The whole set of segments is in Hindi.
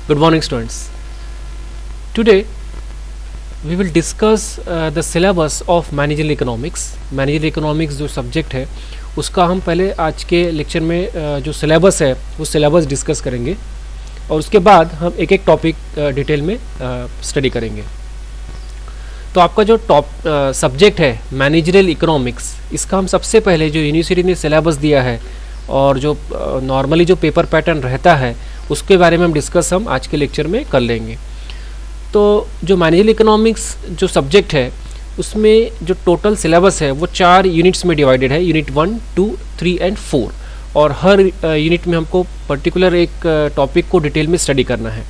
Good morning, students. Today we will discuss the syllabus of managerial economics. Managerial economics जो सब्जेक्ट है उसका हम पहले आज के लेक्चर में जो सिलेबस है वो सिलेबस डिस्कस करेंगे और उसके बाद हम एक एक टॉपिक डिटेल में स्टडी करेंगे। तो आपका जो सब्जेक्ट है मैनेजरियल इकोनॉमिक्स, इसका हम सबसे पहले जो यूनिवर्सिटी ने सिलेबस दिया है और जो नॉर्मली जो पेपर पैटर्न रहता है उसके बारे में हम डिस्कस आज के लेक्चर में कर लेंगे। तो जो मैनेजरियल इकोनॉमिक्स जो सब्जेक्ट है उसमें जो टोटल सिलेबस है वो 4 यूनिट्स में डिवाइडेड है, यूनिट 1, 2, 3 एंड 4। और हर यूनिट में हमको पर्टिकुलर एक टॉपिक को डिटेल में स्टडी करना है।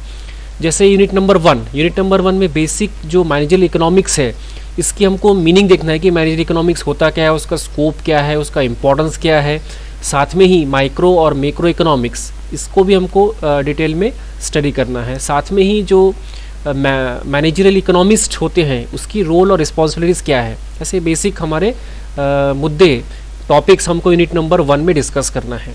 जैसे यूनिट नंबर 1 में बेसिक जो मैनेजरियल इकोनॉमिक्स है इसकी हमको मीनिंग देखना है कि मैनेजरियल इकोनॉमिक्स होता क्या है, उसका स्कोप क्या है, उसका इम्पोर्टेंस क्या है। साथ में ही माइक्रो और मैक्रो इकोनॉमिक्स इसको भी हमको डिटेल में स्टडी करना है। साथ में ही जो मैनेजरियल इकोनॉमिस्ट होते हैं उसकी रोल और रिस्पॉन्सिबिलिटीज़ क्या है, ऐसे बेसिक हमारे मुद्दे टॉपिक्स हमको यूनिट नंबर 1 में डिस्कस करना है।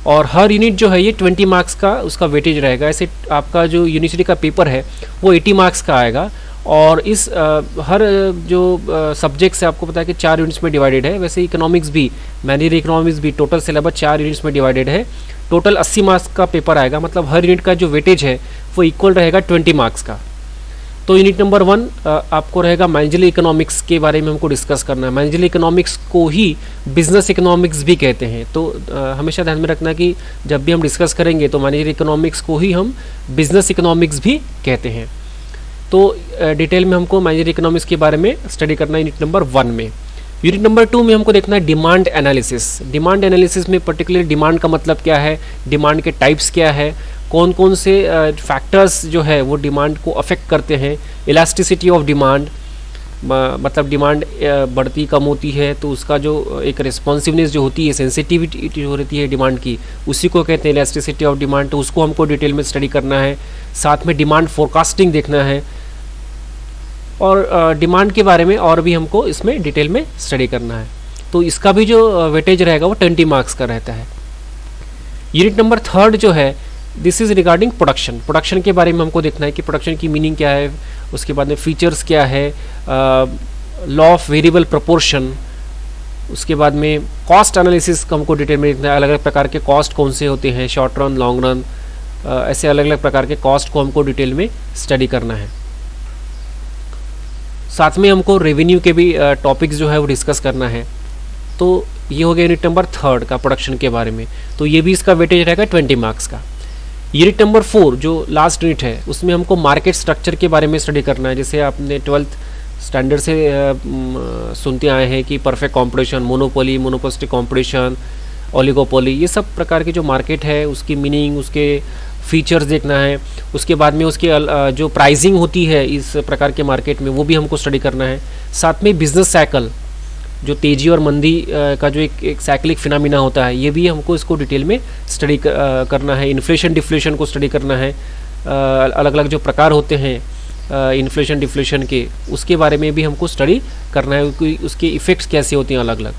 और हर यूनिट जो है ये 20 मार्क्स का उसका वेटेज रहेगा। ऐसे आपका जो यूनिवर्सिटी का पेपर है वो 80 मार्क्स का आएगा। और इस हर जो सब्जेक्ट्स है आपको पता है कि 4 यूनिट्स में डिवाइडेड है। वैसे इकोनॉमिक्स भी, मैनेजरियल इकोनॉमिक्स भी टोटल सिलेबस 4 यूनिट्स में डिवाइडेड है। टोटल 80 मार्क्स का पेपर आएगा, मतलब हर यूनिट का जो वेटेज है वो इक्वल रहेगा 20 मार्क्स का। तो यूनिट नंबर 1 आपको रहेगा मैनेजरियल इकोनॉमिक्स के बारे में हमको डिस्कस करना है। मैनेजरियल इकोनॉमिक्स को ही बिजनेस इकोनॉमिक्स भी कहते हैं। तो हमेशा ध्यान में रखना कि जब भी हम डिस्कस करेंगे तो मैनेजरियल इकोनॉमिक्स को ही हम बिजनेस इकोनॉमिक्स भी कहते हैं। तो डिटेल में हमको मैनेजरियल इकोनॉमिक्स के बारे में स्टडी करना है यूनिट नंबर 1 में। यूनिट नंबर 2 में हमको देखना है डिमांड एनालिसिस। डिमांड एनालिसिस में पर्टिकुलर डिमांड का मतलब क्या है, डिमांड के टाइप्स क्या है, कौन कौन से फैक्टर्स जो है वो डिमांड को अफेक्ट करते हैं। इलास्टिसिटी ऑफ डिमांड, मतलब डिमांड बढ़ती कम होती है तो उसका जो एक रिस्पॉन्सिवनेस जो होती है, सेंसिटिविटी जो रहती है डिमांड की, उसी को कहते हैं इलास्टिसिटी ऑफ डिमांड। तो उसको हमको डिटेल में स्टडी करना है। साथ में डिमांड फोरकास्टिंग देखना है और डिमांड के बारे में और भी हमको इसमें डिटेल में स्टडी करना है। तो इसका भी जो वेटेज रहेगा वो 20 मार्क्स का रहता है। यूनिट नंबर 3 जो है this is regarding production. Production के बारे में हमको देखना है कि प्रोडक्शन की मीनिंग क्या है, उसके बाद में फीचर्स क्या है, लॉ ऑफ वेरिएबल प्रोपोर्शन, उसके बाद में कॉस्ट एनालिसिस का हमको डिटेल में देखना है। अलग अलग प्रकार के कॉस्ट कौन से होते हैं, शॉर्ट रन, लॉन्ग रन, ऐसे अलग अलग प्रकार के कॉस्ट को हमको डिटेल में स्टडी करना है। साथ में हमको रेवेन्यू के भी टॉपिक्स जो है वो डिस्कस करना है। तो ये हो गया यूनिट नंबर 3 का प्रोडक्शन के बारे में। तो ये भी इसका वेटेज रहेगा 20 मार्क्स का। यूनिट नंबर 4 जो लास्ट यूनिट है उसमें हमको मार्केट स्ट्रक्चर के बारे में स्टडी करना है। जैसे आपने 12th स्टैंडर्ड से सुनते आए हैं कि perfect competition, monopoly, monopolistic competition, oligopoly, ये सब प्रकार की जो मार्केट है उसकी मीनिंग, उसके फीचर्स देखना है। उसके बाद में उसके जो प्राइसिंग होती है इस प्रकार के मार्केट में वो भी हमको स्टडी करना है। साथ में बिजनेस साइकिल, जो तेज़ी और मंदी का जो एक साइक्लिक फिनोमिना होता है, ये भी हमको इसको डिटेल में स्टडी करना है। इन्फ्लेशन डिफ्लेशन को स्टडी करना है। अलग अलग जो प्रकार होते हैं इन्फ्लेशन डिफ्लेशन के, उसके बारे में भी हमको स्टडी करना है कि उसके इफ़ेक्ट्स कैसे होते हैं अलग अलग।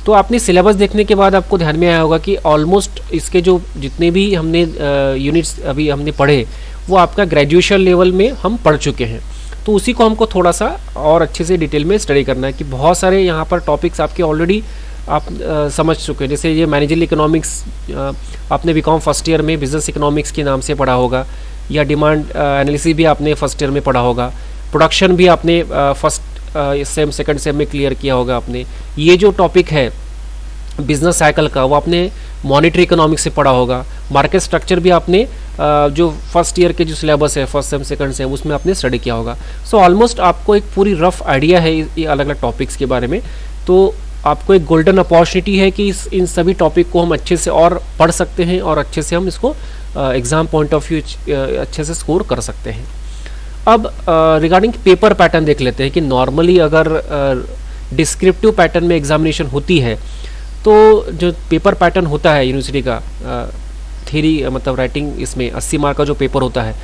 तो आपने सिलेबस देखने के बाद आपको ध्यान में आया होगा कि ऑलमोस्ट इसके जो जितने भी हमने यूनिट्स अभी हमने पढ़े वो आपका ग्रेजुएशन लेवल में हम पढ़ चुके हैं। तो उसी को हमको थोड़ा सा और अच्छे से डिटेल में स्टडी करना है कि बहुत सारे यहाँ पर टॉपिक्स आपके ऑलरेडी आप समझ चुके हैं। जैसे ये मैनेजरियल इकोनॉमिक्स आपने बीकॉम फर्स्ट ईयर में बिजनेस इकोनॉमिक्स के नाम से पढ़ा होगा, या डिमांड एनालिसिस भी आपने फर्स्ट ईयर में पढ़ा होगा, प्रोडक्शन भी आपने फर्स्ट सेकंड सेम में क्लियर किया होगा आपने। ये जो टॉपिक है बिजनेस साइकिल का वो आपने मॉनेटरी इकोनॉमिक्स से पढ़ा होगा। मार्केट स्ट्रक्चर भी आपने जो फर्स्ट ईयर के जो सिलेबस है फर्स्ट सेम सेकंड सेम उसमें आपने स्टडी किया होगा। सो ऑलमोस्ट आपको एक पूरी रफ आइडिया है ये अलग अलग टॉपिक्स के बारे में। तो आपको एक गोल्डन अपॉर्चुनिटी है कि इन सभी टॉपिक को हम अच्छे से और पढ़ सकते हैं और अच्छे से हम इसको एग्ज़ाम पॉइंट ऑफ व्यू अच्छे से स्कोर कर सकते हैं। अब रिगार्डिंग पेपर पैटर्न देख लेते हैं कि नॉर्मली अगर डिस्क्रिप्टिव पैटर्न में एग्जामिनेशन होती है तो जो पेपर पैटर्न होता है यूनिवर्सिटी का थ्योरी मतलब राइटिंग, इसमें 80 मार्क का जो पेपर होता है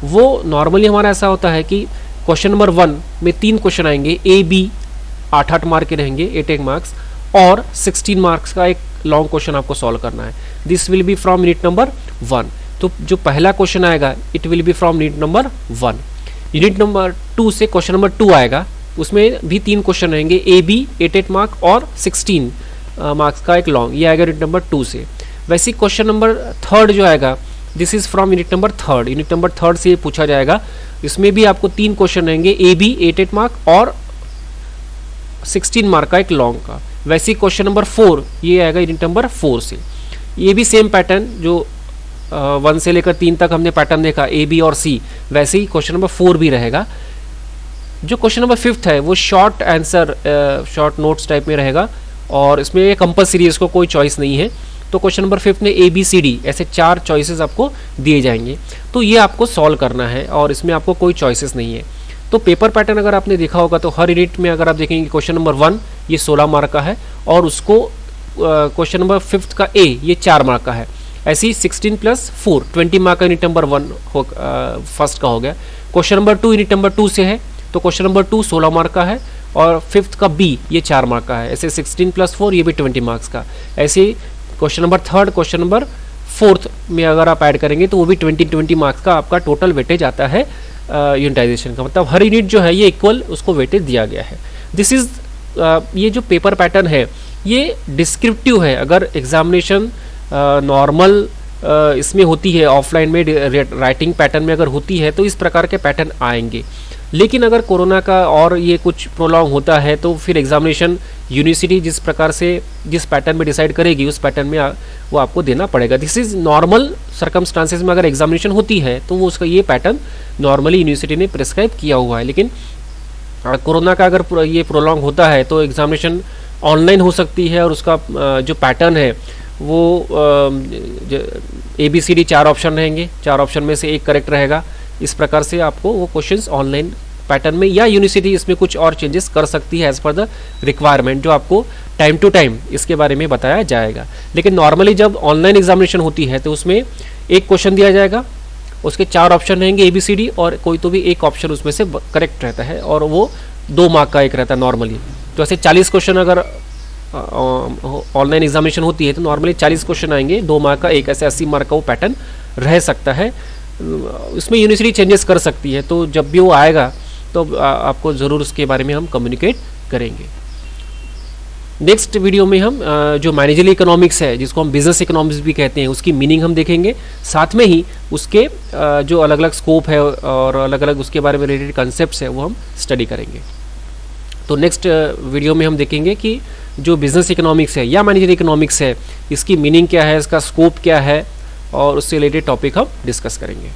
वो नॉर्मली हमारा ऐसा होता है कि क्वेश्चन नंबर 1 में 3 क्वेश्चन आएंगे, ए बी 8-8 मार्क के रहेंगे, 8 मार्क्स, और 16 मार्क्स का एक लॉन्ग क्वेश्चन आपको सॉल्व करना है। This will be from unit number 1। तो जो पहला क्वेश्चन आएगा it will be from unit number 1। Unit number 2 से क्वेश्चन नंबर 2 आएगा, उसमें भी 3 क्वेश्चन रहेंगे, ए बी 8 मार्क और 16 मार्क्स का एक लॉन्ग, ये आएगा यूनिट नंबर 2 से। वैसे क्वेश्चन नंबर 3 जो आएगा this is from unit number 3। Unit number 3 से ये पूछा जाएगा, इसमें भी आपको 3 क्वेश्चन रहेंगे, ए बी 8 मार्क और 16 मार्क का एक लॉन्ग का। वैसे क्वेश्चन नंबर 4 ये आएगा यूनिट नंबर 4 से। ये भी सेम पैटर्न जो 1 से लेकर 3 तक हमने पैटर्न देखा ए बी और सी, वैसे ही क्वेश्चन नंबर 4 भी रहेगा। जो क्वेश्चन नंबर 5 है वो short answer short notes type में रहेगा और इसमें ये कंपल्सरी है, इसको कोई चॉइस नहीं है। तो क्वेश्चन नंबर 5 में ए बी सी डी ऐसे 4 चॉइसेस आपको दिए जाएंगे, तो ये आपको सॉल्व करना है और इसमें आपको कोई चॉइसेस नहीं है। तो पेपर पैटर्न अगर आपने देखा होगा तो हर यूनिट में अगर आप देखेंगे क्वेश्चन नंबर 1 ये 16 मार्क का है और उसको क्वेश्चन नंबर 5 का ए ये 4 मार्क का है। ऐसे ही 16 + 4 20 मार्क का यूनिट नंबर 1 फर्स्ट का हो गया। क्वेश्चन नंबर 2 यूनिट नंबर 2 से है, तो क्वेश्चन नंबर 2 16 मार्क का है और 5th का बी ये 4 मार्क का है। ऐसे 16 + 4 ये भी 20 मार्क्स का। ऐसे ही question number 3 question number 4th में अगर आप ऐड करेंगे तो वो भी 20 मार्क्स का आपका टोटल वेटेज आता है यूनिटाइजेशन का। मतलब हर यूनिट जो है ये इक्वल उसको वेटेज दिया गया है। दिस इज ये जो पेपर पैटर्न है ये डिस्क्रिप्टिव है। अगर एग्जामिनेशन नॉर्मल इसमें होती है, ऑफलाइन में राइटिंग पैटर्न में अगर होती है तो इस प्रकार के पैटर्न आएंगे। लेकिन अगर कोरोना का और ये कुछ प्रोलॉन्ग होता है तो फिर एग्जामिनेशन यूनिवर्सिटी जिस प्रकार से जिस पैटर्न में डिसाइड करेगी उस पैटर्न में वो आपको देना पड़ेगा। दिस इज नॉर्मल सर्कमस्टांसेस में अगर एग्जामिनेशन होती है तो वो उसका ये पैटर्न नॉर्मली यूनिवर्सिटी ने प्रिस्क्राइब किया हुआ है। लेकिन कोरोना का अगर ये प्रोलॉन्ग होता है तो एग्जामिनेशन ऑनलाइन हो सकती है और उसका जो पैटर्न है वो A B C D 4 option रहेंगे, 4 ऑप्शन में से एक करेक्ट रहेगा। इस प्रकार से आपको वो क्वेश्चंस ऑनलाइन पैटर्न में या यूनिवर्सिटी इसमें कुछ और चेंजेस कर सकती है एज पर द रिक्वायरमेंट, जो आपको टाइम टू टाइम इसके बारे में बताया जाएगा। लेकिन नॉर्मली जब ऑनलाइन एग्जामिनेशन होती है तो उसमें एक क्वेश्चन दिया जाएगा, उसके 4 ऑप्शन रहेंगे ए बी सी डी और कोई तो भी एक ऑप्शन उसमें से करेक्ट रहता है और वो 2 मार्क का एक रहता है नॉर्मली। तो ऐसे 40 क्वेश्चन अगर ऑनलाइन एग्जामिनेशन होती है तो नॉर्मली 40 क्वेश्चन आएंगे, 2 मार्क का एक, ऐसे 80 मार्क का वो पैटर्न रह सकता है। इसमें यूनिवर्सिटी चेंजेस कर सकती है, तो जब भी वो आएगा तो आपको ज़रूर उसके बारे में हम कम्युनिकेट करेंगे। नेक्स्ट वीडियो में हम जो मैनेजरियल इकोनॉमिक्स है जिसको हम बिजनेस इकोनॉमिक्स भी कहते हैं उसकी मीनिंग हम देखेंगे, साथ में ही उसके जो अलग अलग स्कोप है और अलग अलग उसके बारे में रिलेटेड कॉन्सेप्ट्स है वो हम स्टडी करेंगे। तो नेक्स्ट वीडियो में हम देखेंगे कि जो बिजनेस इकोनॉमिक्स है या मैनेजरियल इकोनॉमिक्स है इसकी मीनिंग क्या है, इसका स्कोप क्या है और उससे रिलेटेड टॉपिक हम डिस्कस करेंगे।